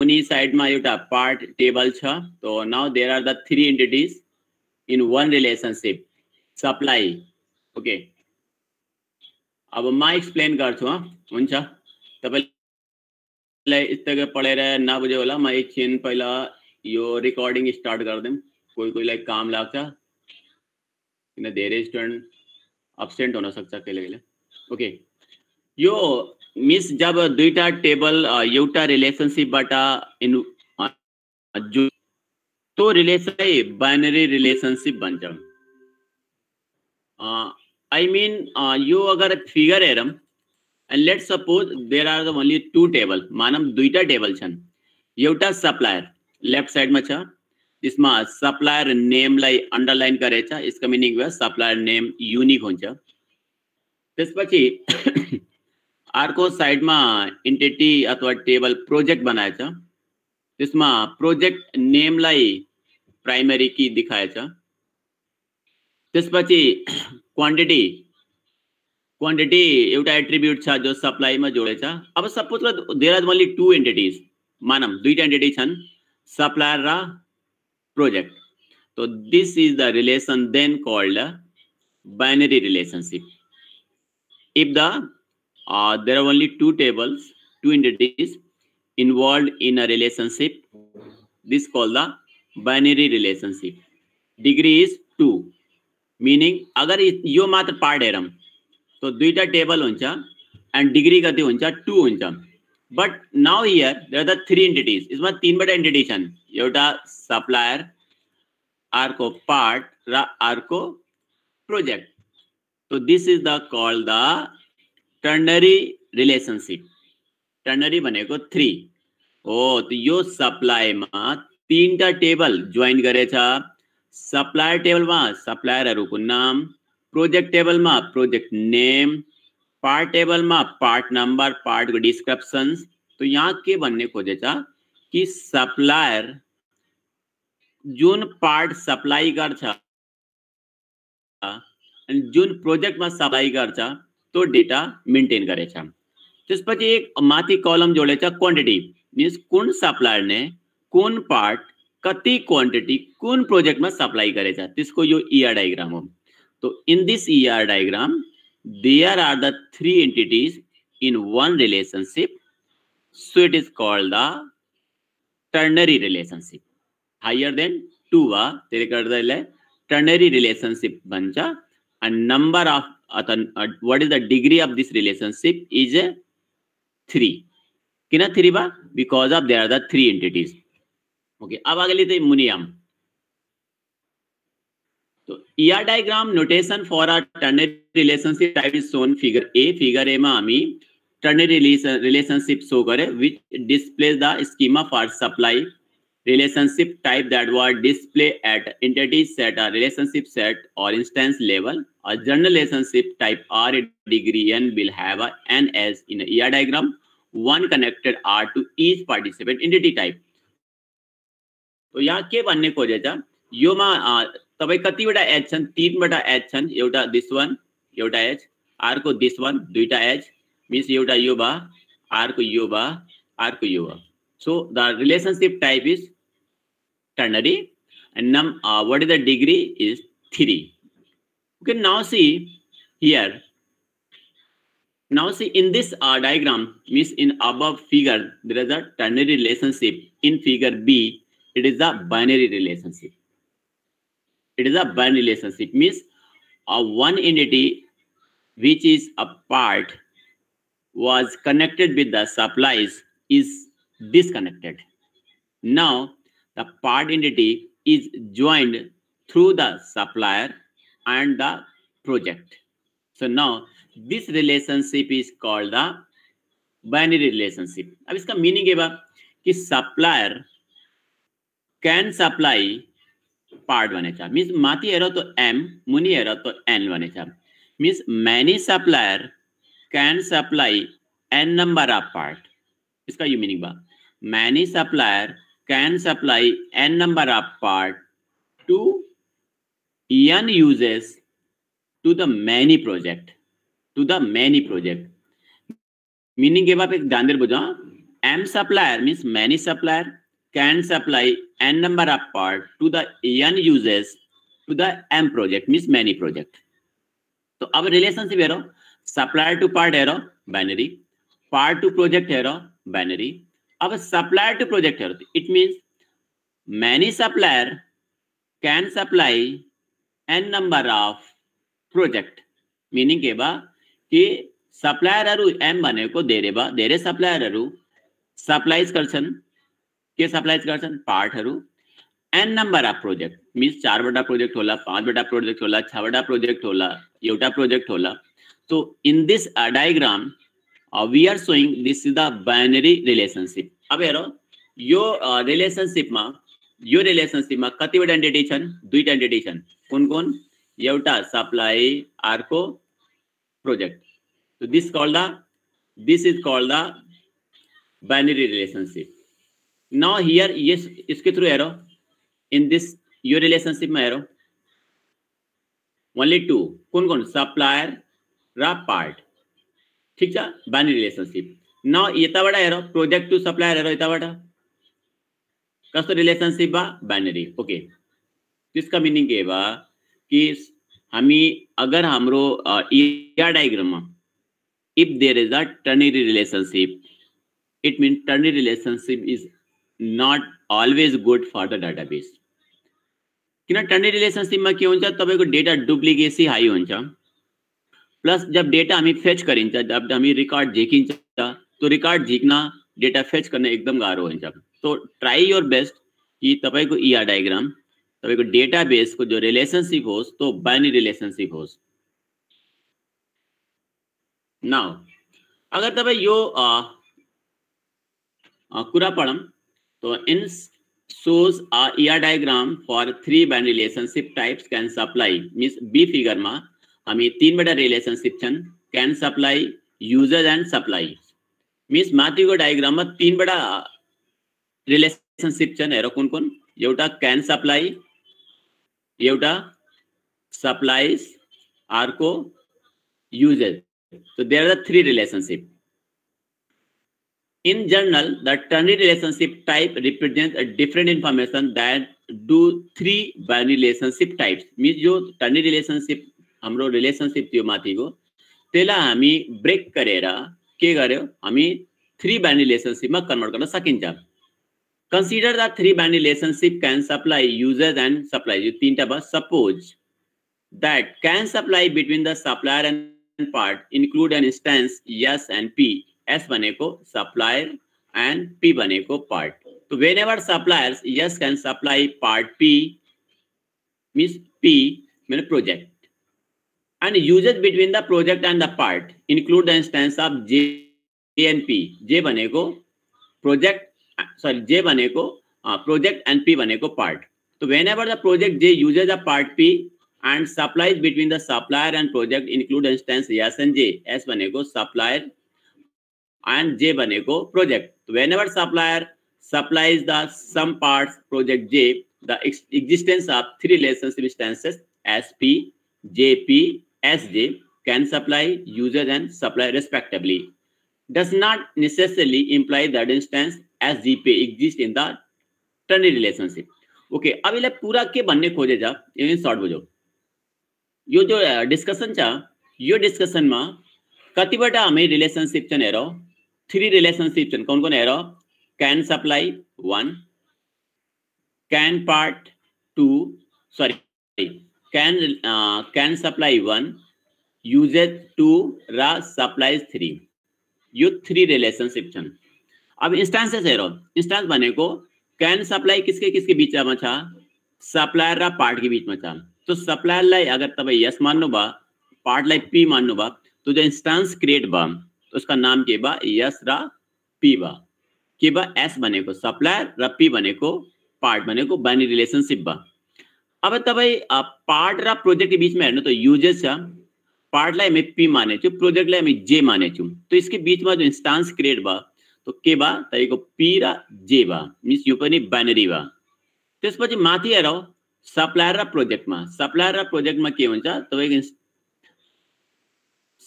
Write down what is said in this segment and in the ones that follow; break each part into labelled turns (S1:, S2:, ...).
S1: मुनी साइडमा एउटा part table छ. तो now there are the 3 entities in one relationship supply. Okay, अब म एक्सप्लेन गर्छु. हुन्छ, तपाईलाई यस्तै पढेर नबुझ्यो होला. म एकछिन पहिला यो रेकर्डिङ स्टार्ट गर्दिम. कोही काम लाग्छ किन धेरै स्टुडेन्ट अब्सेन्ट हुन सक्छ कहिले कहिले. ओके, यो मिस जब दुईटा टेबल एउटा रिलेशनशिपबाट इन जो तो रिलेसन बाइनरी रिलेशनशिप भन्छ. आई मीन यो अगर फिगर हेरौँ and let suppose there are only 2 table. मानम दुईटा टेबल छन्. एउटा सप्लायर लेफ्ट साइडमा छ, त्यसमा सप्लायर नेमलाई अन्डरलाइन गरेछ. यसको मिनिङ भयो सप्लायर नेम युनिक हुन्छ. त्यसपछि अर्को साइडमा एन्टिटी अथवा टेबल प्रोजेक्ट बनाएछ. त्यसमा प्रोजेक्ट नेमलाई प्राइमरी की देखाएछ. त्यसपछि क्वान्टिटी एउटा एट्रिब्युट छ जो सप्लाईमा जोडेछ. अब suppose there are only 2 entities. मानम दुईटा एन्टिटी छन्, सप्लायर र प्रोजेक्ट. तो this is the relation then called binary relationship. If the there are only 2 tables, 2 entities involved in a relationship, this called the binary relationship. Degree is 2, meaning अगर यो मात्र part हेरौँ तो दुईटा table हुन्छ and degree कति हुन्छ 2 हुन्छ. But now here there are the 3 entities. यसमा 3 वटा एन्टिटी छन्. एउटा सप्लायर, अर्को पार्ट र अर्को प्रोजेक्ट. तो this is the called the ternary relationship. Ternary भनेको 3 हो. तो यो सप्लाईमा 3टा टेबल जोइन गरेछ. सप्लायर टेबलमा सप्लायरहरुको नाम, प्रोजेक्ट टेबलमा प्रोजेक्ट नेम, पार्ट टेबलमा पार्ट नम्बर, पार्टको डिस्क्रिप्सन्स. तो यहाँ के भन्ने खोजेछ कि सप्लायर जुन पार्ट सप्लाई गर्छ अनि जुन प्रोजेक्टमा सप्लाई गर्छ तो डेटा मेन्टेन गरेछ. त्यसपछि एक माथि कलम जोडेछ क्वान्टिटी. मिन्स कुन सप्लायरले कुन पार्ट कति क्वान्टिटी कुन प्रोजेक्टमा सप्लाई गरेछ त्यसको यो ER डायग्राम हो. तो in this ER diagram there are the 3 entities in one relationship. So it is called the ternary relationship. Higher than 2 वा त्यसले गर्दा यसलाई टर्नरी रिलेशनशिप भन्छ. And number of what is the degree of this relationship is 3. किन 3 बा? Because of there are the 3 entities. Okay, अब आगे लेते मुनियम. तो ER diagram notation for a ternary relationship type is shown figure A. Figure A मा हामी ternary relationship show करे which displays the schema for supply relationship type that was displayed at entity set or relationship set or instance level. A general relationship type R degree N will have a N as in a ER diagram. One connected R to each participant entity type. तो यहाँ के भन्ने खोजेछ योमा तपाई कतिवटा as छन्? 3 वटा as छन्. एउटा दिस वन, एउटा एज, अर्को दिस वन, दुईटा एज. मिन्स एउटा यो बा, अर्को यो बा, अर्को यो बा. So the relationship type is ternary and what is the degree is 3. Okay, now see here. Now see in this diagram, means in above figure there is a ternary relationship. In figure B, it is a binary relationship. It is a binary relationship, means one entity which is a part was connected with the supplies is disconnected. Now the part entity is joined through the supplier and the project. So now this relationship is called the binary relationship. अब इसका meaning ये बा कि supplier can supply part बनेछ. Means माथि हेर तो M, मुनि हेर तो N बनेछ. Means many supplier can supply N number of part. इसका ये मीनिंग बा many supplier can supply N number of part to N uses to the many project. To the many project. Meaning के बाद एक ध्यान they बुझा M supplier means many supplier can supply n number of part to the n users to the m project means many project. तो अब relationship है supplier two part है binary, part two project है binary. अब supplier two project है it means many supplier can supply n number of project. Meaning के बा कि सप्लायरहरु m भनेको धेरै सप्लायरहरु सप्लाइज गर्छन्. के सप्लाइज गर्छन्? पार्टहरु n number of project means 4 वटा प्रोजेक्ट होला, 5 वटा प्रोजेक्ट होला, 6 वटा प्रोजेक्ट होला, एउटा प्रोजेक्ट होला. So in this diagram we are showing this is the binary relationship. अब हेरो यो रिलेशनशिप मा कतिवटा एन्टिटी छन्? दुईटा एन्टिटी छन्. कुन एउटा सप्लाई अर्को project. So this is called the binary relationship. Now here yes इसके थ्रू हेरो in this your relationship में हेरो only two कौन supplier र part. ठीक छ binary relationship. Now यताबाट हेरो project to supplier हेरो यताबाट कस्तो रिलेशनशिप बा? binary. ओके त्यसका मिनिङ के बा कि हामी अगर हाम्रो ER डायग्राम मा if there is a ternary relationship it means ternary relationship is not always good for the database. किन टर्नरी रिलेशनशिपमा के हुन्छ? तपाईको डेटा डुप्लिकेसी हाई हुन्छ. प्लस जब डेटा हामी फेच गरिन्छ, जब हामी रिकॉर्ड झिकिन्छ तो रिकॉर्ड झिक्न डेटा फेच गर्न एकदम गाह्रो हुन्छ. तो ट्राई योर बेस्ट कि तपाईको ER डायग्राम तपाईको डेटाबेस को जो रिलेशनशिप होस् तो बाइनरी रिलेशनशिप होस्. नाउ अगर तपाई यो कुरा पढम तो in shows a ER diagram for 3 binary relationship types can supply means B figure मा हामी 3 वटा रिलेशनशिप छन् can supply users and supplies means माथिको डायग्राम मा 3 वटा रिलेशनशिप छन्. हेर कुन एउटा can supply, एउटा supplies, अर्को users. So there are the 3 relationship. In general, the ternary relationship type represents a different information that do 3 binary relationship types. Means जो ternary relationship हाम्रो relationship थियो माथिको त्यसलाई हामी ब्रेक गरेर के गर्यो? हामी 3 binary relationship मा कन्भर्ट गर्न सकिन्छ. Consider the 3 binary relationship can supply users and supplies. यो तीनटा भयो. Suppose that can supply between the supplier and part include an instance S and P. S भनेको supplier and P भनेको part. So whenever suppliers S can supply part P means P means project and users between the project and the part include the instance of J and P. J भनेको project J भनेको project and P भनेको part. So whenever the project J uses a part P and supplies between the supplier and project include the instance S and J. S भनेको supplier and J भनेको project. Whenever supplier supplies the some parts project J, the existence of 3 relationship instances SP, JP, SJ can supply users and supplier respectively. Does not necessarily imply that instance SGP exists in the ternary relationship. Okay, अब यसलाई पूरा के भन्ने खोजे जा यो short बुझौ. यो जो डिस्कसन छ यो डिस्कसनमा कतिवटा हामी रिलेशनशिप छन् हेरौ. 3 रिलेशनशिप छन्. कौन हेर? can supply 1, can part 2, sorry can supply 1, uses 2 र supplies 3. यो 3 रिलेशनशिप छन्. अब इंस्टेंसेस हेरौ. इंस्टेंस भनेको can supply किसके बीचमा छ? सप्लायर र पार्ट के बीचमा छ. तो सप्लायरलाई अगर तपाई यस मान्नु भा, पार्टलाई P मान्नु भा, तो जो इंस्टेंस क्रिएट भा उसका नाम के बा यस र P बा. के बा S भनेको सप्लायर र P भनेको पार्ट भनेको बाइनरी रिलेशनशिप बा. अब तपाई पार्ट र प्रोजेक्ट के बीच में हेर्नु तो यूजर्स छ. पार्टलाई हामी P माने छु, प्रोजेक्टलाई हामी J माने छु. तो इसके बीच में जो इंस्टेंस क्रिएट बा तो के बा तपाईको P र J बा. मीन्स यो पनि बाइनरी बा. त्यसपछि माथि हेरौ सप्लायर र प्रोजेक्ट मा. सप्लायर र प्रोजेक्ट मा के हुन्छ? तपाईको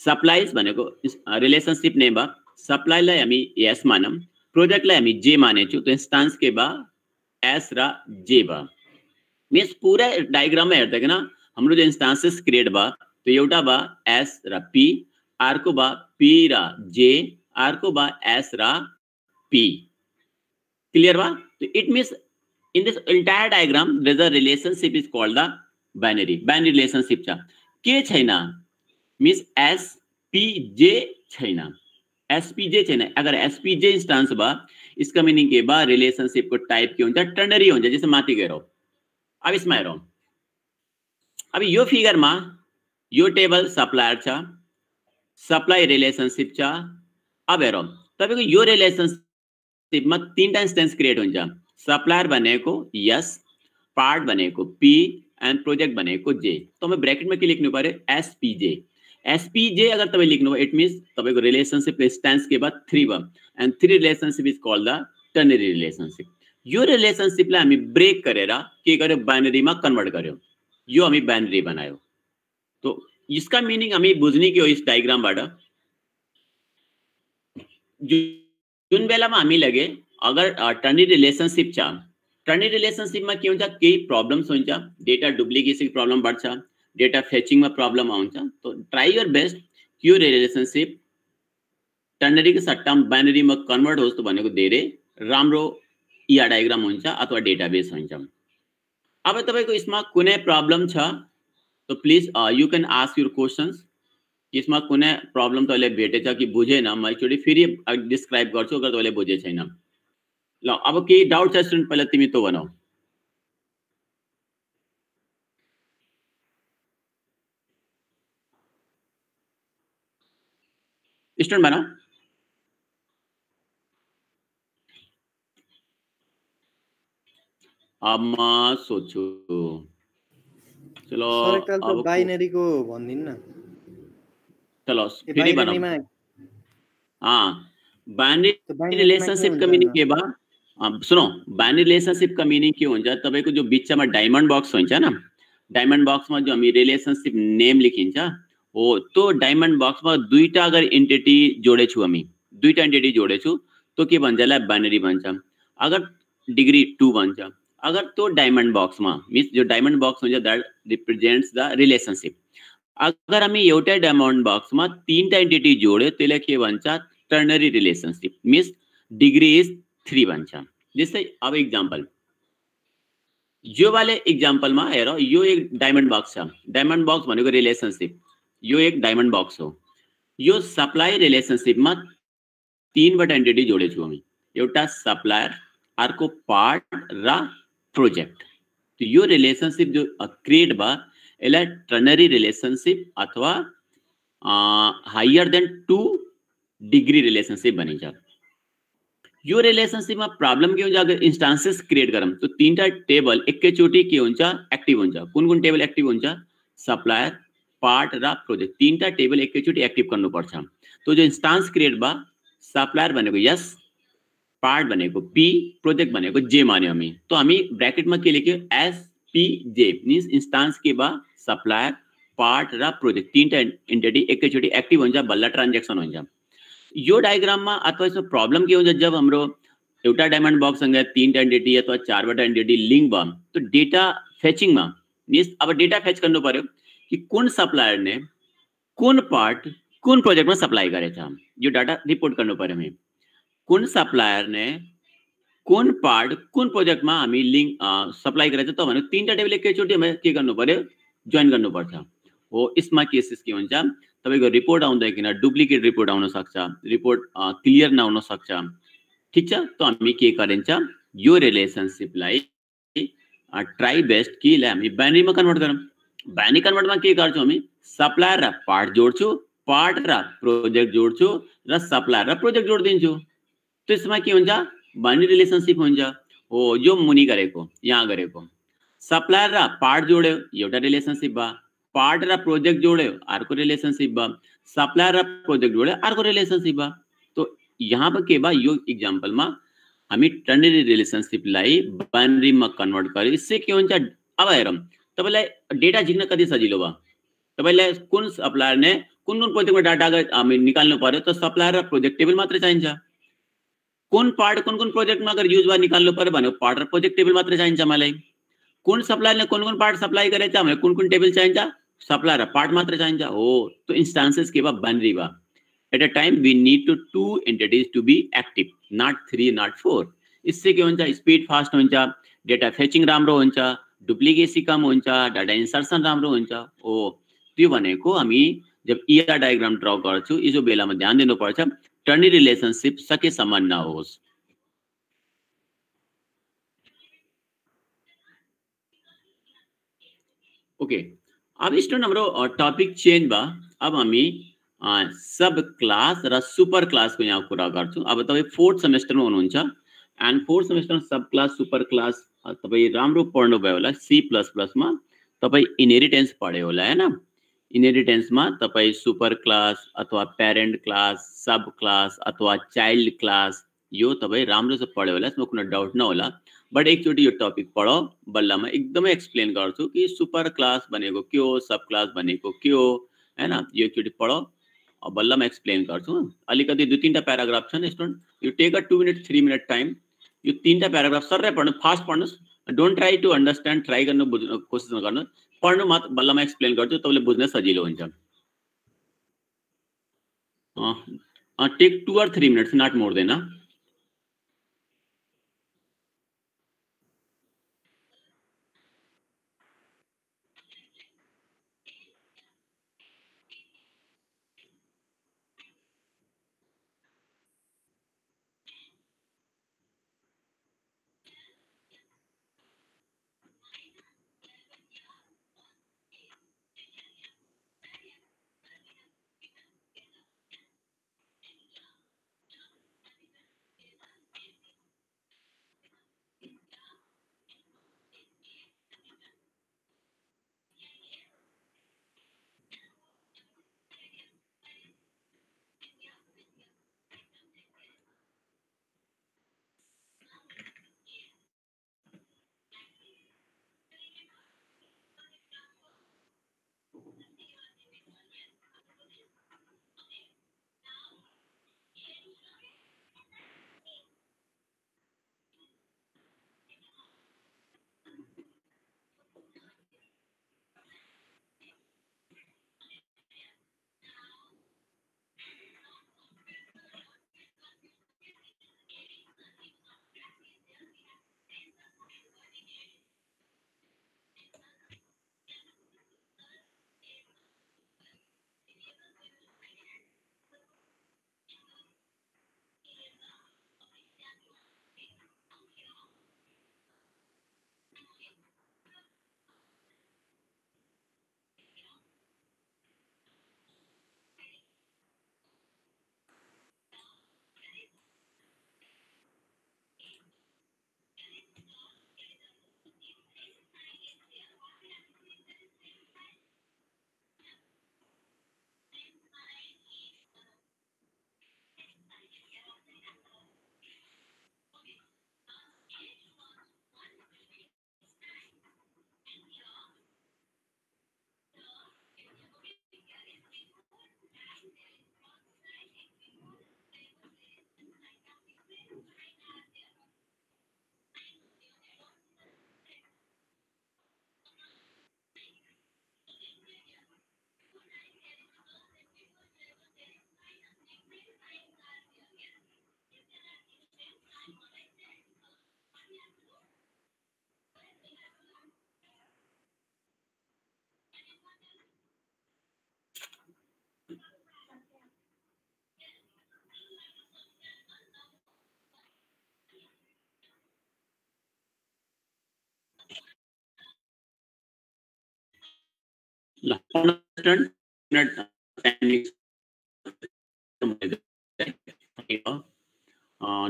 S1: सप्लाइज भनेको रिलेशनशिप नेम बा. सप्लाईलाई हामी S मानम प्रोजेक्टलाई हामी जे मानेछु तो इन्स्टान्स के बा एस र जे बा मीन्स पूरा डायग्राममा हेर्दाखेरि हाम्रो जो इन्स्टान्सेस क्रिएट बा तो एउटा बा एस र पी अर्को बा पी र जे अर्को बा एस र पी क्लियर बा तो it means in this entire diagram there is a relationship is called the binary relationship cha के छैन मीन्स एसपीजे छैन एसपीजे छैन अगर एसपीजे इंस्टेंस बा इसका मीनिंग के बा रिलेशनशिप को टाइप के हुन्छ टर्नरी हुन्छ जैसे माथि गएर अब इसमा हेरौं अब यो फिगर मा यो टेबल सप्लायर छ सप्लाई रिलेशनशिप छ अब हेरौं तपाईको यो रिलेशनशिप मा तीनटा इंस्टेंस क्रिएट हुन्छ सप्लायर बनेको यस पार्ट बनेको पी एंड प्रोजेक्ट बनेको जे तो मैं ब्रैकेट में के लिख्नु पर्यो एसपीजे एसपीजे अगर तपाईं लेख्नु भयो इट मीन्स तपाईको रिलेशनशिप इंस्टेंस के बाद 3 वा and 3 relationship is called the ternary relationship यो रिलेशनशिपलाई हामी ब्रेक गरेर के गर्यो बाइनरी मा कन्भर्ट गर्यो यो हामी बाइनरी बनायो तो इसका मीनिंग हामी बुझ्ने के हो इस डायग्राम बाट जुन बेलामा हामी लगे अगर टर्नरी रिलेशनशिप छ टर्नरी रिलेशनशिप में के हुन्छ केही प्रॉब्लम्स हुन्छ डेटा डुप्लिकेसी प्रॉब्लम बढ्छ डेटा फेचिङ में प्रॉब्लम आउँछ तो ट्राई योर बेस्ट यो रिलेशनशिप टर्नरी के सट्टा बाइनरी में कन्भर्ट होस् तो भनेको धेरै राम्रो या डायग्राम हुन्छ अथवा डेटाबेस हुन्छ अब तपाईको यसमा कुनै प्रॉब्लम छ तो please you can ask your questions यसमा कुनै प्रॉब्लम तपाईले भेटेछ कि बुझेन म एकचोटी फेरि डिस्क्राइब गर्छु अगर तपाईले बुझे छैन ल अब के डाउट छ स्टुडेन्ट पहिला तिमी तो भनौ स्टुडेन्ट भन अब म सोच्छु चलो
S2: सर एकताल त बाइनरी को भन्दिन न
S1: चलो फेरि भनौ बाइनरी रिलेशनशिप का मीनिंग के बा सुनो बाइनरी रिलेशनशिप का मीनिंग के हुन्छ तपाईको जो बीचमा डायमन्ड बक्स हुन्छ न डायमन्ड बक्स में जो हामी रिलेशनशिप नेम लेखिन्छ हो तो डायमन्ड बक्स में दुईटा अगर एन्टिटी जोडेछु हामी दुईटा एन्टिटी जोडेछु तो के भन्छलाई बाइनरी भन्छ अगर डिग्री 2 भन्छ अगर तो डायमन्ड बक्स में मीन्स जो डायमन्ड बक्स हुन्छ दैट रिप्रेजेंट्स द रिलेशनशिप अगर हामी एउटा डायमन्ड बक्स में तीनटा एन्टिटी जोड्यो त्यसलाई के भन्छ ternary relationship means degree is 3 भन्छ जस्तै अब एग्जाम्पल यो वाले एग्जाम्पल में हेर यो एक डायमन्ड बक्स छ डायमन्ड बक्स भनेको रिलेशनशिप यो एक डायमन्ड बक्स हो यो सप्लाई रिलेशनशिप में 3 वटा एन्टिटी जोडेछु हामी एउटा सप्लायर अर्को पार्ट र प्रोजेक्ट तो यो रिलेशनशिप जो क्रिएट बा यसलाई टर्नरी रिलेशनशिप अथवा हायर देन 2 डिग्री रिलेशनशिप भनिन्छ यो रिलेशनशिप में प्रॉब्लम के हुन्छ अगर इंस्टेंसेस क्रिएट गरौँ तो तीनटा टेबल एकैचोटी के हुन्छ एक्टिभ हुन्छ कुन टेबल एक्टिभ हुन्छ सप्लायर पार्ट र प्रोजेक्ट तीनटा टेबल एकैचोटी एक्टिभ गर्नुपर्छ तो जो इंस्टेंस क्रिएट बा सप्लायर भनेको यस पार्ट भनेको पी प्रोजेक्ट भनेको जे मान्यो हामी तो हामी ब्रैकेट में के लेख्यो एस पी जे मीन्स इंस्टेंस के बा सप्लायर पार्ट र प्रोजेक्ट तीनटा एन्टिटी एकैचोटी एक्टिभ हुन्छ बल्ल ट्रान्जेक्सन हुन्छ यो डायग्राम में अथवा इसमें प्रॉब्लम के हुन्छ जब हाम्रो एउटा डायमन्ड बक्स सँग 3 एन्टिटी अथवा 4 वटा एन्टिटी लिंक भयो तो डेटा फेचिङ में मीन्स अब डेटा फेच गर्नु पर्यो कि कुन सप्लायर ने कुन पार्ट कुन प्रोजेक्ट में सप्लाई गरेछ यो डाटा रिपोर्ट गर्नु पर्यो हामी कुन सप्लायर ने कुन पार्ट कुन प्रोजेक्ट में हामी लिंक सप्लाई गरेछ त भने तीनटा टेबल एकैचोटी हामी के गर्नु पर्यो जोइन गर्नुपर्छ हो इसमा केसेस के हुन्छ तपाईको रिपोर्ट आउँदैन डुप्लिकेट रिपोर्ट आउन सक्छ रिपोर्ट क्लियर नहुन सक्छ ठीक छ तो हामी के गरिन्छ यो रिलेशनशिपलाई ट्राई बेस्ट कि हामी बाइनरी में कन्भर्ट गरौँ बाइनरी कन्भर्ट में के गर्छौं हामी सप्लायर र पार्ट जोड्छु पार्ट र प्रोजेक्ट जोड्छु र सप्लायर र प्रोजेक्ट जोड्दिन्छु त्यसमा के हुन्छ बाइनरी रिलेशनशिप हुन्छ हो यो मुनि गरेको यहाँ गरेको सप्लायर र पार्ट जोड्यो एउटा रिलेशनशिप बा पार्ट र प्रोजेक्ट जोड्यो अर्को रिलेशनशिप बा सप्लायर र प्रोजेक्ट जोड्यो अर्को रिलेशनशिप बा तो यहाँ पर के बा यो एग्जाम्पल में हामी टर्नरी रिलेशनशिपलाई बाइनरी में कन्भर्ट गर्यो इससे के हुन्छ अब हेरौँ तपाईलाई डेटा झिक्न कति सजिलो बा तपाईलाई कुन सप्लायर ने कुन प्रोजेक्ट में डाटा हामी निकाल्नु पर्यो तो सप्लायर र प्रोजेक्ट टेबल मात्र चाहिन्छ कुन पार्ट कुन प्रोजेक्टमा अगर युज वा निकाल्नु पर्यो भने पार्ट र प्रोजेक्ट टेबल मात्र चाहिन्छ मलाई। कुन सप्लायरले कुन पार्ट सप्लाई गरेछ भने कुन टेबल चाहिन्छ, सप्लायर र पार्ट मात्र चाहिन्छ हो। तो इंस्टेंसेस के बा बाइनरी बा। At a time we need two entities to be active, not 3 not 4। इससे के हुन्छ स्पीड फास्ट हुन्छ, डेटा फेचिङ राम्रो हुन्छ, डुप्लिकेसी कम हुन्छ, डाटा इन्सर्सन राम्रो हुन्छ हो। त्यो भनेको हामी जब ईआर डायग्राम ड्रा गर्छु यो बेलामा ध्यान दिनुपर्छ टर्नी रिलेशनशिप सकेसम्म नहोस्। ओके, अब स्टुडेन्ट हाम्रो टपिक चेन्ज बा। अब हामी सब क्लास र सुपर क्लास को यहाँ कुरा गर्छौं। अब तपाई 4th सेमेस्टरमा हुनुहुन्छ एन्ड 4th सेमेस्टरमा सब क्लास सुपर क्लास तपाई राम्रो पढ्नु भयो होला। C++ मा तपाई इनहेरिटेन्स पढ्यो होला हैन। इनहेरिटेन्समा तपाई सुपर क्लास अथवा प्यारेन्ट क्लास, सब क्लास अथवा चाइल्ड क्लास यो तपाई राम्रो से पढ्यो होला, यसमा कुनै डाउट नहोला। बट एकचोटी यो टपिक पढो, बल्लमा एकदमै एक्सप्लेन गर्छु कि सुपर क्लास भनेको के हो, सब क्लास भनेको के हो हैन। यो एकचोटी पढो, बल्लमा एक्सप्लेन गर्छु। अलिकति 2-3टा प्याराग्राफ छन् student, you take a 2 minute 3 minute time. यो 3टा प्याराग्राफ सररै पढ्नु, फास्ट पढ्नुस्। Don't try to understand, try गर्नु बुझ्नु कोसिस नगर्नु, पढ्नु मात्र। बल्लमा एक्सप्लेन गर्छु, तपाईले बुझ्न सजिलो हुन्छ। Take 2 or 3 minutes, not more than.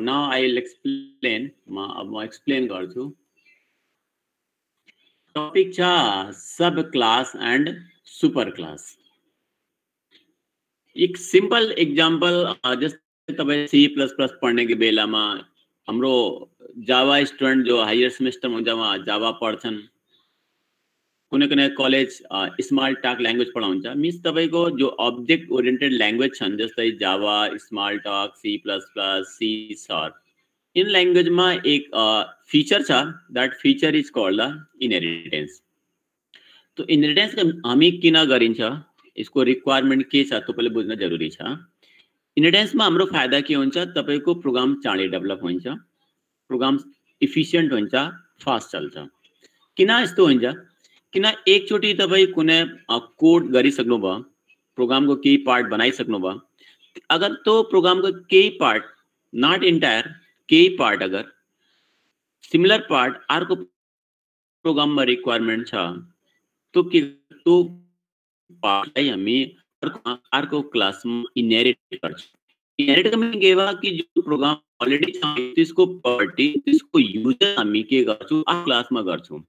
S1: Now I will explain. अब म एक्सप्लेन गर्छु। टपिक छ subclass and superclass. एक सिंपल एग्जांपल, जस्तै तपाईं C++ पढ्ने के बेलामा हाम्रो जावा स्टुडेन्ट जो हायर सेमेस्टरमा हुन्छ उहाँ जावा पढ्छन्। कुनै कलेज स्मल टक ल्याङ्ग्वेज पढाउँछ। मिन्स तपाईको जो अब्जेक्ट ओरिएन्टेड ल्याङ्ग्वेज छन् जस्तै Java, Smalltalk, C++, C#, इन लैंग्वेज में एक फीचर छ, that feature is called the inheritance. तो इनहेरिटेंस का हामी किन गरिन्छ, इसको रिक्वायरमेंट के छ तो पहिले बुझ्न जरुरी छ। इनहेरिटेंस में हाम्रो फाइदा के हुन्छ, तपाईको प्रोग्राम चाँडै डेभलप हुन्छ, प्रोग्राम इफिशिएंट हुन्छ, फास्ट चल्छ। किन यस्तो हुन्छ, किन एकचोटी तपाई कुनै कोड गरिसक्नुभयो, प्रोग्रामको केही पार्ट बनाइसक्नुभयो, अगर तो प्रोग्रामको केही पार्ट, नॉट एन्टायर, केही पार्ट अगर सिमिलर पार्ट अर्को प्रोग्राममा रिक्वायरमेंट छ, तो के तो पार्टलाई हामी अर्को क्लासमा इनहेरिट गर्छौं। इनहेरिट का मीनिंग के बा कि जो प्रोग्राम अलरेडी छ त्यसको प्रॉपर्टी, त्यसको युजर हामी के गर्छौं, आ क्लासमा गर्छौं।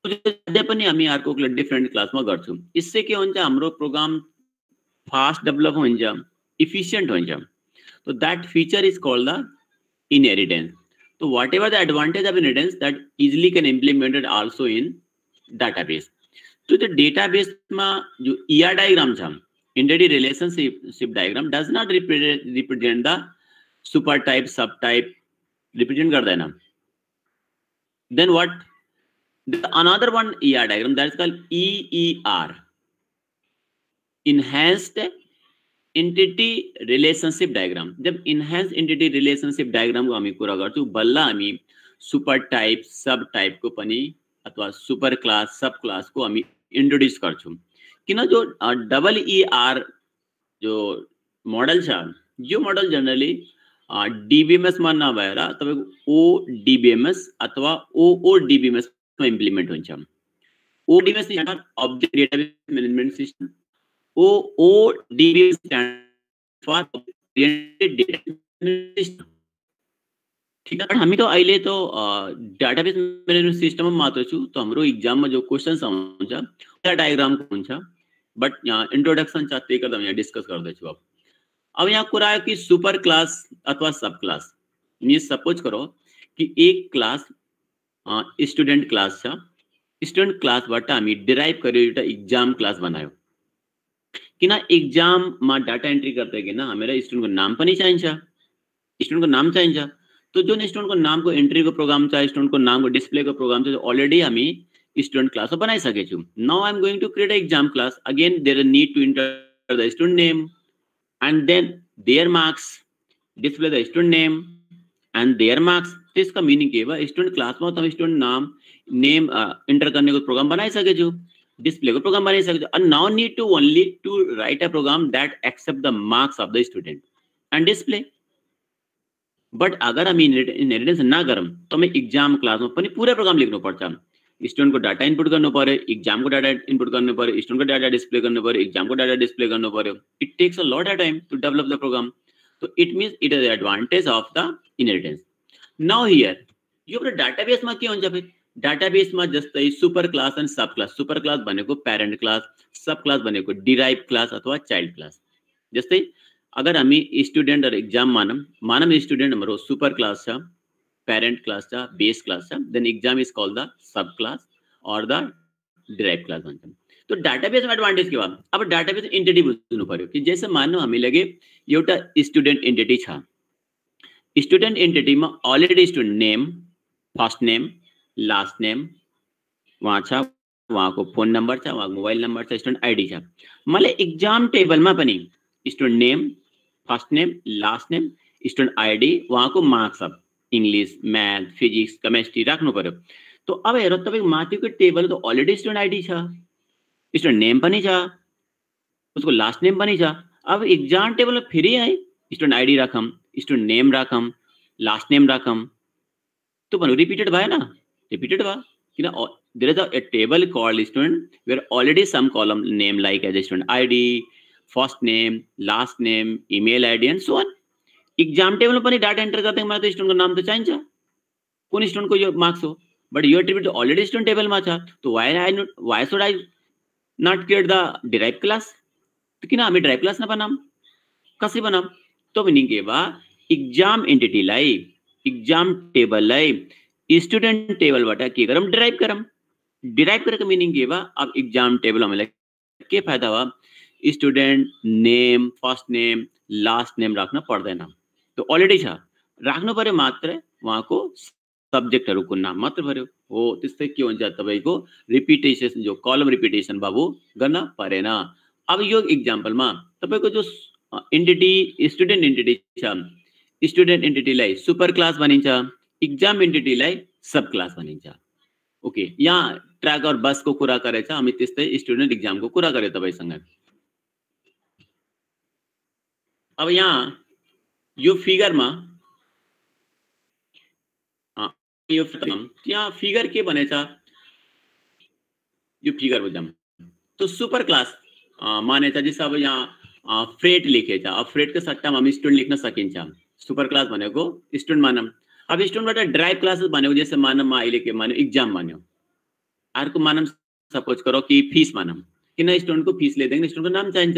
S1: अझै पनि हामी अर्को डिफरेंट क्लासमा गर्छौं। इससे के हुन्छ, हाम्रो प्रोग्राम फास्ट डेभलप हुन्छ, इफिशिएंट हुन्छ। तो that feature is called the inheritance. So whatever the advantage of inheritance, that easily can implemented also in database. So the database में जो ER diagram था, entity relationship diagram does not represent the super type, subtype, represent करता है ना। Then what? Another one ER diagram that is called EER, enhanced entity relationship diagram. जब enhance entity relationship diagram को हामी कुरा गर्छौं, बल्ल हामी सुपर टाइप, सब टाइप को पनि अथवा सुपर क्लास, सब क्लास को हामी इंट्रोड्यूस गर्छौं। किन जो डबल ER जो मोडल छ, यो मोडल जनरली DBMS मा नभएर तपाईको ODBMS अथवा OODBMS मा इम्प्लिमेन्ट हुन्छ। ODBMS is object database management system, OODBMS stands for Oriented Database System। ठीक है, हामी तो अहिले तो डाटाबेस मैनेजमेंट सिस्टम में मात्र छु, तो हाम्रो एग्जाम में जो क्वेश्चन्स हुन्छ त्यो डायग्राम को हुन्छ, बट यहाँ इंट्रोडक्शन छ त्यही गर्दा म यहाँ डिस्कस गर्दै छु। अब यहाँ कुरा आयो कि सुपर क्लास अथवा सब क्लास। ये सपोज करो कि एक क्लास स्टूडेंट क्लास छ, स्टूडेंट क्लासबाट हामी डिराइभ गर्यो एउटा एग्जाम क्लास बनायो। किन एग्जाम में डाटा एंट्री करते कि ना हमें स्टूडेंट को नाम पनि चाहिन्छ, स्टूडेंट को नाम चाहिन्छ। तो जो स्टूडेंट को नाम को एंट्री को प्रोग्राम चाहिए, स्टूडेंट को नाम को डिस्प्ले को प्रोग्राम चाहिए, ऑलरेडी हामी स्टूडेंट क्लास बनाइसकेछौं। Now I am going to create exam class. Again there need to enter the student name and then their marks, display the student name and their marks. त्यसका meaning के बा, student class में तपाईं student नाम name enter करने को programme बनाइसकेछौं, display को programme बना सकते। and now need to only to write a program that accept the marks of the student and display। but अगर हम इनहेरिटेंस ना करम तो हमें एग्जाम क्लास में पनि पूरा प्रोग्राम लेख्नु पर्छ। स्टूडेंट को डाटा इनपुट गर्नु पर्यो, एग्जाम को डाटा इनपुट गर्नु पर्यो, स्टूडेंट को डाटा डिस्प्ले गर्नु पर्यो, एग्जाम को डाटा डिस्प्ले गर्नु पर्यो। It takes a lot of time to develop the program. तो it means it is the advantage of the inheritance. Now here यो डाटाबेस में के हुन्छ, फेरि डाटाबेस में जस्तै super class and sub class. Super class भनेको पेरेंट क्लास, सब क्लास भनेको डिराइभ क्लास अथवा चाइल्ड क्लास। जस्तै अगर हामी स्टूडेंट और एग्जाम मानम स्टूडेंट हाम्रो सुपर क्लास छ, पेरेंट क्लास छ, बेस क्लास छ, then exam is called the subclass और द डिराइभ क्लास भन्छौं। तो डाटाबेस में एडवांटेज के बा, अब डाटाबेस एंटिटी बुझ्नु पर्यो कि जैसे मान्नु हामी लगे एउटा स्टूडेंट एंटिटी छ। स्टूडेंट एंटिटी में already student name, first name, last name वहाँ छ, वहाँ को फोन नंबर छ, वहाँ मोबाइल नंबर छ, स्टूडेंट आईडी छ। मलाई एग्जाम टेबल में पनि student name, first name, last name, student ID, वहाँ को मार्क्स सब इंग्लिश, मैथ, फिजिक्स, केमिस्ट्री राख्नु पर्यो। तो अब हेर तपाईको माथिको टेबल तो अलरेडी स्टूडेंट आईडी छ, स्टूडेंट नेम पनि छ, उसको लास्ट नेम पनि छ। अब एग्जाम टेबल में फेरि है स्टूडेंट आईडी राखम, स्टूडेंट नेम राखम, लास्ट नेम राखम, तो भन्नु रिपीटेड भयो ना, repeated ba kina there is a table called student where already some column name like as a student id, first name, last name, email id and so on। Exam table में पनि data enter करते हैं, तो student को नाम तो चाहिन्छ, कुन स्टूडेंट को यो मार्क्स हो, बट यो एट्रिब्यूट अलरेडी स्टूडेंट टेबल में छ। तो why should I not create the derived class? तो किन हामी derived class न बनाम, कसै बनाम? तो मीनिंग के बा एग्जाम एंटिटी लाई, एग्जाम टेबल लाई स्टूडेंट टेबल बाट के गरम, डिराइभ गरम। डिराइभ गरेको मीनिंग के बा, अब एग्जाम टेबल हामीलाई के फाइदा बा, student name, first name, last name राख्न पर्दैन, तो अलरेडी छ। राख्नु पर्यो मात्र उहाँको सब्जेक्टहरुको नाम मात्र पर्यो हो। त्यस्तै के हुन्छ तपाईको रिपिटेसन जो कलम रिपिटेसन बाबु गर्न परेन। अब यो एक्जाम्पलमा तपाईको जो एन्टिटी स्टुडेन्ट एन्टिटी छ, स्टुडेन्ट एन्टिटीलाई सुपर क्लास भनिन्छ, एक्जाम एन्टिटीलाई सब क्लास भनिन्छ। ओके, यहाँ ट्र्याक और बसको कुरा गरेछ, हामी त्यस्तै स्टुडेन्ट एक्जामको कुरा गरे तपाईसँग। अब यहाँ यो फिगरमा यो त्यहाँ फिगर के भनेछ, यो फिगर बुझौँ। तो सुपर क्लास मानेछ जस्तो अब यहाँ फ्रेट लेखेछ, अब फ्रेटको सट्टामा हामी स्टुडेन्ट लेख्न सकिन्छ। सुपर क्लास भनेको स्टुडेन्ट मानौँ। अब स्टुडेन्टबाट ड्राइभ क्लासेस भनेको जस्तो मानौँ म अहिले के मानौँ एक्जाम भन्यो, अर्को मानौँ सपोज करो कि फिस मानौँ। किन स्टुडेन्टको फिस लिँदैन, स्टुडेन्टको नाम चाहिन्छ।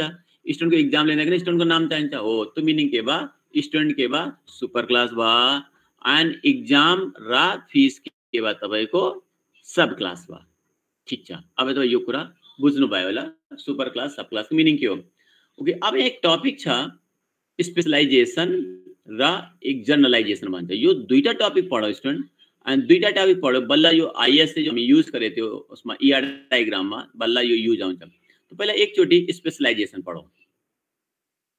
S1: स्टुडेन्टको एक्जाम लिँदैन स्टुडेन्टको नाम चाहिन्छ हो। तो मिनिङ के बा, स्टुडेन्ट के बा सुपर क्लास बा एन्ड एक्जाम र फिस के बा तपाईको सब क्लास बा। ठीक छ, अब त यो कुरा बुझ्नु भयो होला सुपर क्लास सब क्लासको मिनिङ के हो। ओके, अब एक टपिक छ स्पेशलाइजेसन र एक जनरलाइजेसन भन्छ। यो दुईटा टपिक पढो स्टुडेन्ट, अनि दुईटा टपिक पढो बल्ल यो आइएसए जो हामी युज गरे थियो उसमा ईआर डायग्राममा बल्ल यो युज आउँछ। तो पहिला एकचोटी स्पेशलाइजेसन पढौ।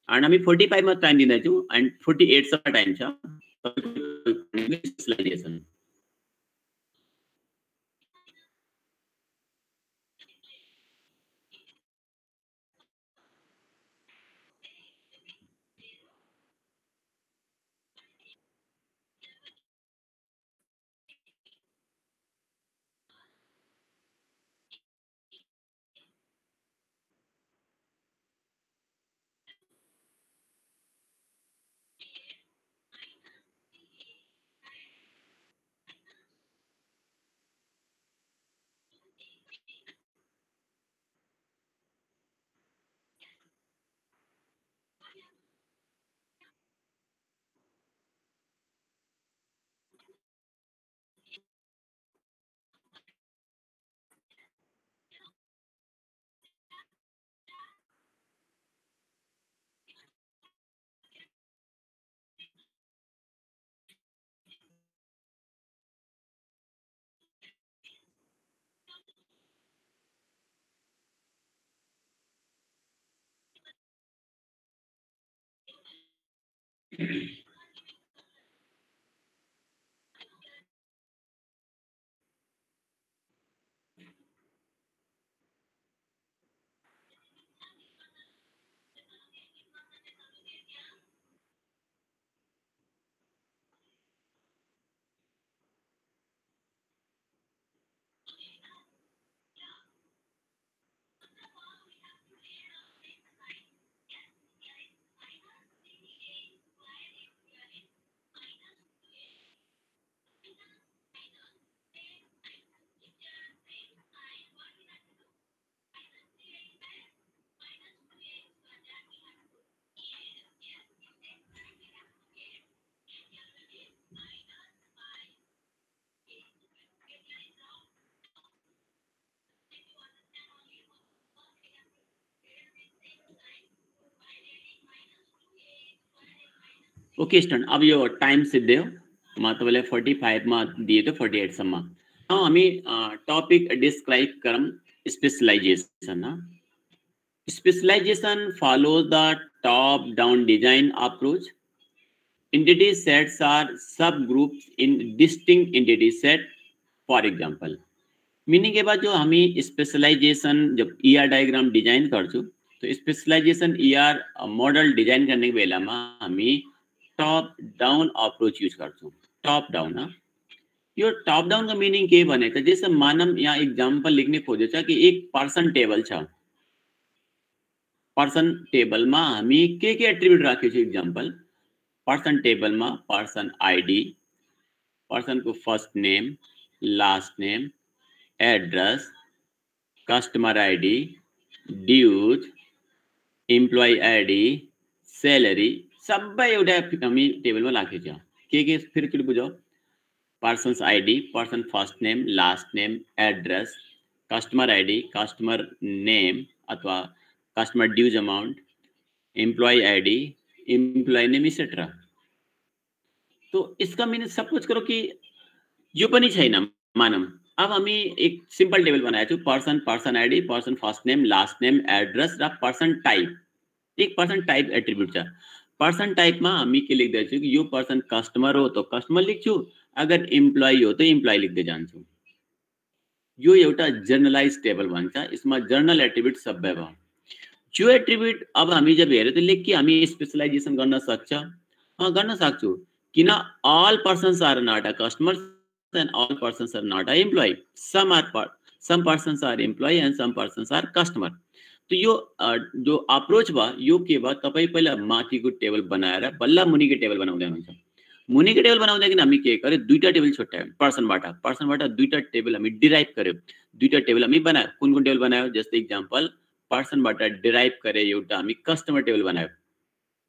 S1: एन्ड हामी 45 मा टाइम दिँदैछु एन्ड 48 सम्म टाइम छ स्पेशलाइजेसन। ओके स्टुडेन्ट, अब यो टाइम सिद्धियो म तपाईलाई 45 मा दिए थियो 48 सम्म। अब हामी टपिक डिस्क्राइब गरौँ स्पेशलाइजेसन। Specialization follows the top-down design approach. Entity sets are subgroups in distinct entity set. For example, meaning के बाद जो हमें स्पेशलाइजेशन जब ईआर डायग्राम डिजाइन करछू तो स्पेशलाइजेशन ईआर मॉडल डिजाइन करने के बेलामा हमें टॉप डाउन अप्रोच यूज करछू। टॉप डाउन ना यो टॉप डाउन का मीनिंग के भनेको जैसे मानम यहाँ एग्जांपल लिखने खोजेछ कि एक पर्सन टेबल छ। पर्सन टेबल में हामी के एट्रिब्यूट राखेको छ एक्जाम्पल पर्सन टेबल में पर्सन आईडी, पर्सन को first name, last name, address, customer ID, dues, employ ID, salary सबै एउटा हामी टेबल में राखेको छ। के फेरि एकचोटि बुझौ, persons ID, person first name, last name, address, customer ID, customer name अथवा customer dues amount, employee ID, employee name, etc. तो इसका मीनिंग सपोज करो कि यो पनि छैन मानम। अब हामी एक सिम्पल टेबल बनाएको छु, person, person ID, person first name, last name, address र पर्सन टाइप। एक पर्सन टाइप एट्रिब्युट छ। पर्सन टाइपमा हामी के लेख्दैछु कि यो पर्सन कस्टमर हो त कस्टमर लेख्छु, अगर इम्प्लोइ हो त इम्प्लोइ लेख्दै जान्छु। यो एउटा जर्नलाइज टेबल भन्छ, यसमा जर्नल एट्रिब्युट सबै भयो। जो एट्रिब्युट अब हामी जब हेर्यो त लेख कि हामी स्पेशलाइजेसन गर्न सक्छ, गर्न सक्छु, किन all persons are not a customer and all persons are not a employee. Some persons are employee and some persons are customer. तो यो जो अप्रोच भयो यो के भयो, तपाई पहिला माथिको टेबल बनाएर बल्ल मुनिको टेबल बनाउँदै हुनुहुन्छ। मुनिको टेबल बनाउँदाखेरि हामी के गर्यो, दुईटा टेबल छुट्यायौं। पर्सनबाट दुईटा टेबल हामी डिराइभ गर्यो, दुईटा टेबल हामी बनायो। कुन कुन टेबल बनायो, जस्तै एक्जाम्पल पर्सनबाट डिराइभ गरे एउटा हामी कस्टमर टेबल बनायो।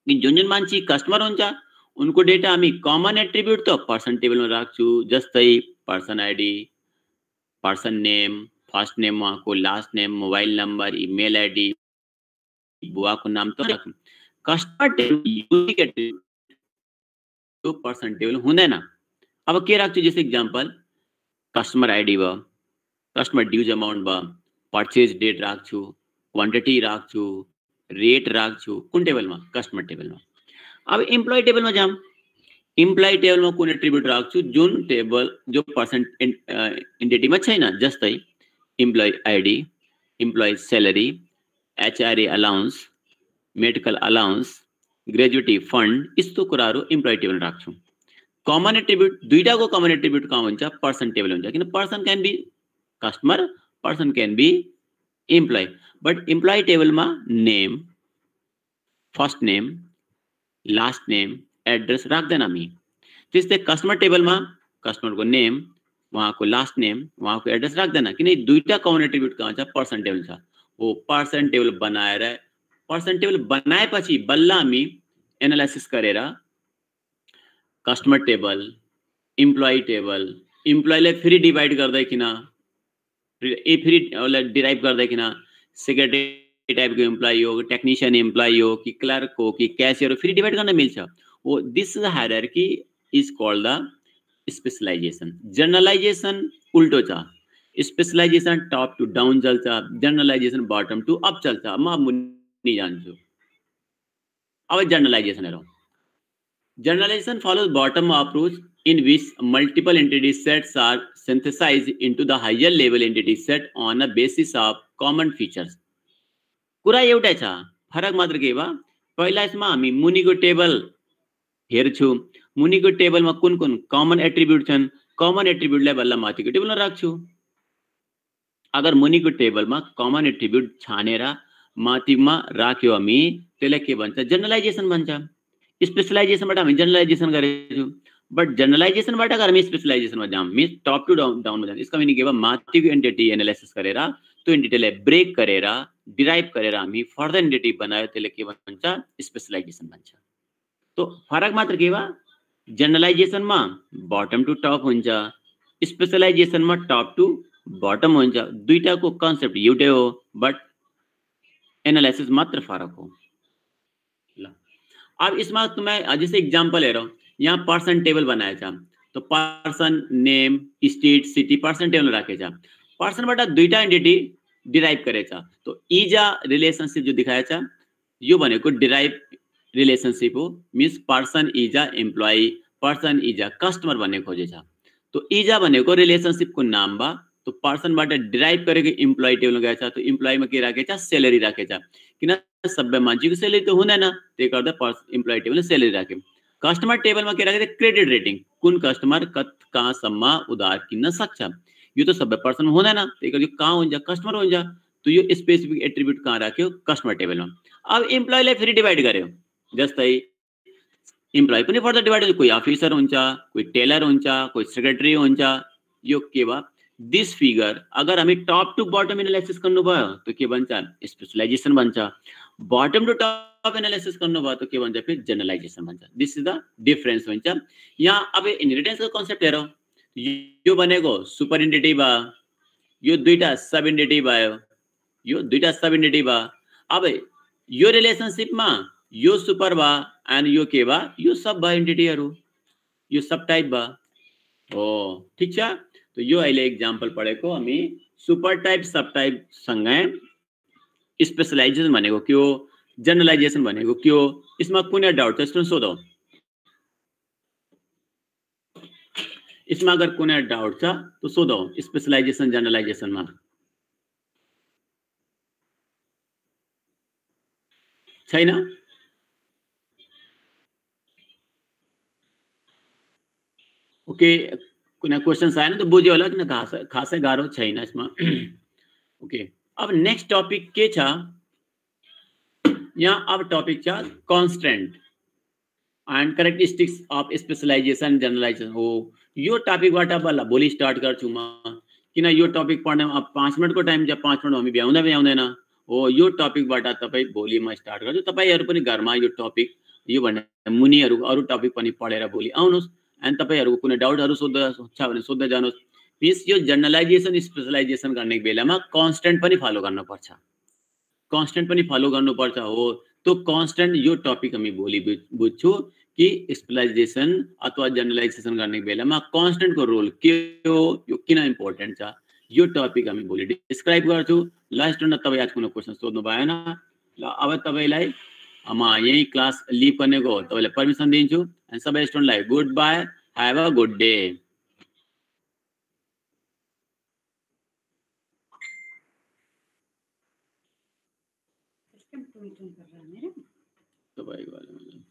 S1: कि जुन जुन मान्छे कस्टमर हुन्छ उनको डेटा हामी कमन एट्रिब्युट त पर्सन टेबलमा राख्छु, जस्तै person ID, person name, first name, उहाँको last name, mobile number, email ID, बुवाको नाम त राख्छु। कस्टमर टेबल युनिक एट्रिब्युट यो पर्सन टेबल हुँदैन। अब के राख्छु, जस्तै एक्जाम्पल कस्टमर आइडी भयो, कस्टमर ड्युज अमाउन्ट भयो, पर्चेज डेट राख्छु, क्वान्टिटी राख्छु, रेट राख्छु। कुन टेबलमा, कस्टमर टेबलमा। अब इम्प्लोइ टेबलमा जाऊँ, इम्प्लोइ टेबलमा कुन एट्रिब्युट राख्छु, जुन टेबल जो पर्सन एन्टिटीमा छैन, जस्तै employee ID, employee salary, HRA allowance, medical allowance, gratuity fund, यस्तो कुराहरू इम्प्लोइ टेबल राख्छु। कमन एट्रिब्युट, दुईटाको कमन एट्रिब्युट कहाँ हुन्छ, पर्सन टेबल हुन्छ, किन person can be customer, person can be employee. But employee टेबलमा name, first name, last name, address राख्दैन हामी। त्यस्तै कस्टमर टेबलमा कस्टमरको नेम, उहाँको लास्ट नेम, उहाँको एड्रेस राख्दैन, किन दुईटा कमन एट्रिब्युट कहाँ छ, पर्सन टेबल छ। हो पर्सन टेबल बनाएर, पर्सन टेबल बनाएपछि बल्ल हामी एनालाइसिस गरेर कस्टमर टेबल, इम्प्लोइ टेबल, इम्प्लोइलाई फेरि डिभाइड गर्दैकिन, फेरि डिराइभ गर्दैकिन सेक्रेटरी टाइपको इम्प्लोइ हो, टेक्निशियन इम्प्लोइ हो, कि क्लर्क हो, कि क्यासियर हो, फेरि डिभाइड गर्न मिल्छ। हो this hierarchy is called the specialisation. Generalisation उल्टो छ, स्पेशलाइजेसन टप टु डाउन चल्छ, जर्नलाइजेसन बटम टु अप चल्छ। म मुनि जान्छु। अब जर्नलाइजेसन हेरौँ। Generalization follows bottom-up approach in which multiple entity sets are synthesized into the higher level entity set on a basis of common features. कुरा एउटै छ, फरक मात्र के भयो, पहिला यसमा हामी मुनिको टेबल हेर्छु, मुनिको टेबलमा कुन कुन कमन एट्रिब्युट छन्, कमन एट्रिब्युटलाई बल्ल माथिको टेबलमा राख्छु। अगर मुनिको टेबलमा कमन एट्रिब्युट छानेर माथिमा राख्यो हामी, त्यसलाई के भन्छ, जर्नलाइजेसन भन्छ। स्पेशलाइजेसनबाट हामी जर्नलाइजेसन गरेछौँ, बट जर्नलाइजेसनबाट अगर हामी स्पेशलाइजेसनमा जाऊँ, मिन्स टप टु डाउनमा जान्छ। यसका मिनिङ के भयो, माथिको एन्टिटी एनालाइसिस गरेर त्यो एन्टिटीलाई ब्रेक गरेर डिराइभ गरेर हामी फर्दर एन्टिटी बनायो, त्यसले के भन्छ, स्पेशलाइजेसन भन्छ। तो फरक मात्र के भयो, जर्नलाइजेसनमा बटम टु टप हुन्छ, स्पेशलाइजेसनमा टप टु बटम हुन्छ। दुईटाको कन्सेप्ट एउटै हो, बट एनालाइसिस मात्र फरक हो। अब इसमें तुम्हें जैसे एग्जाम्पल हेरौँ, यहाँ पर्सन टेबल बनाएछ, तो person name, state, city person table राखेछ। पर्सनबाट दुईटा एन्टिटी डिराइभ गरेछ, तो इज अ रिलेसनशिप जो दिखाएछ, यो भनेको डिराइभ रिलेसनशिप हो, means person is a employee, person is a customer भन्ने खोजेछ। तो इज अ भनेको रिलेसनशिपको नाम भयो, तो पर्सनबाट डिराइभ गरेको इम्प्लोइ टेबलमा गएछ, तो इम्प्लोइमा के राखेछ, सेलेरी राखेछ, किन सबै मान्छेको सेलेरी त हुँदैन, त्यही गर्दा इम्प्लोइ टेबलमा सेलेरी राख्यो। कस्टमर टेबलमा के राखेछ, क्रेडिट रेटिङ, कुन कस्टमर कहाँसम्म उधार किन्न सक्छ, यो त सबै पर्सन हुँदैन, त्यही गर्दा कहाँ हुन्छ, कस्टमर हुन्छ। तो यो स्पेसिफिक एट्रिब्युट कहाँ राख्यो, कस्टमर टेबलमा। अब इम्प्लोइलाई फेरि डिभाइड गर्यो, जस्तै इम्प्लोइ पनि फर्दर डिभाइड हुन्छ, कोही अफिसर हुन्छ, कोही टेलर हुन्छ, कोही सेक्रेटरी हुन्छ। यो के भयो, दिस फिगर अगर हामी टप टु बटम एनालाइसिस गर्नुभयो त के भन्छ, स्पेशलाइजेसन भन्छ। बटम टु टप एनालाइसिस गर्नुभयो त के भन्छ, फेरि जर्नलाइजेसन भन्छ। दिस इज द डिफरेन्स हुन्छ। यहाँ अब इनहेरिटेन्सको कन्सेप्ट हेरौँ, यो भनेको सुपर एन्टिटी भयो, यो दुईटा सब एन्टिटी भयो, यो दुईटा सब एन्टिटी भयो। अब यो रिलेसनशिपमा यो सुपर भयो एन्ड यो के भयो, यो सब भयो एन्टिटीहरू। यो सब टाइप बा हो ठीक छ। तो यो अहिले एक्जाम्पल पढेको हामी सुपर टाइप सब टाइप सँगै स्पेशलाइजेसन भनेको के हो, जनरलाइजेसन भनेको के हो, यसमा कुनै डाउट छ स्टुडेन्ट सोधौ। इसमें अगर कुनै डाउट छ तो सोधौ स्पेशलाइजेसन जनरलाइजेसनमा। छैन? ओके कुनै क्वेशन्स आएन त बुझ्यो होला किन खासै गाह्रो छैन यसमा। ओके अब नेक्स्ट टपिक के छ, यहाँ अब टपिक छ कन्स्ट्रेन्ट एन्ड करेक्टरिस्टिक्स अफ स्पेशलाइजेसन जनरलाइजेसन हो। यो टपिकबाट बल्ल भोलि स्टार्ट गर्छु म, किन यो टपिक पढ्नमा अब 5 मिनटको टाइम छ, 5 मिनट हामी भ्याउँदैन हो। यो टपिकबाट तपाईँ भोलि म स्टार्ट गर्छु, तपाईँहरू पनि घरमा यो टपिक यो भन्ने मुनिहरू अरू टपिक पनि पढेर भोलि आउनुहोस् एन्ड तपाईँहरूको कुनै डाउटहरू सोध्दा छ भने सोध्दै जानुहोस्। मिन्स यो जनरलाइजेसन स्पेशलाइजेसन गर्ने बेलामा कन्स्टेन्ट पनि फलो गर्नुपर्छ, कन्स्टेन्ट पनि फलो गर्नुपर्छ हो। त्यो कन्स्टेन्ट यो टपिक हामी भोलि बुझ्छु कि स्पेशलाइजेसन अथवा जनरलाइजेसन गर्ने बेलामा कन्स्टेन्टको रोल के हो, यो किन इम्पोर्टेन्ट छ, यो टपिक हामी भोलि डिस्क्राइब गर्छु। ल स्टुडेन्ट तपाईँ आज कुनै क्वेसन सोध्नु भएन, ल अब तपाईँलाई म यही क्लास लिभ गर्नेको तपाईँलाई पर्मिसन दिन्छु एन्ड सबै स्टुडेन्टलाई good bye, have a good day. तपाईँको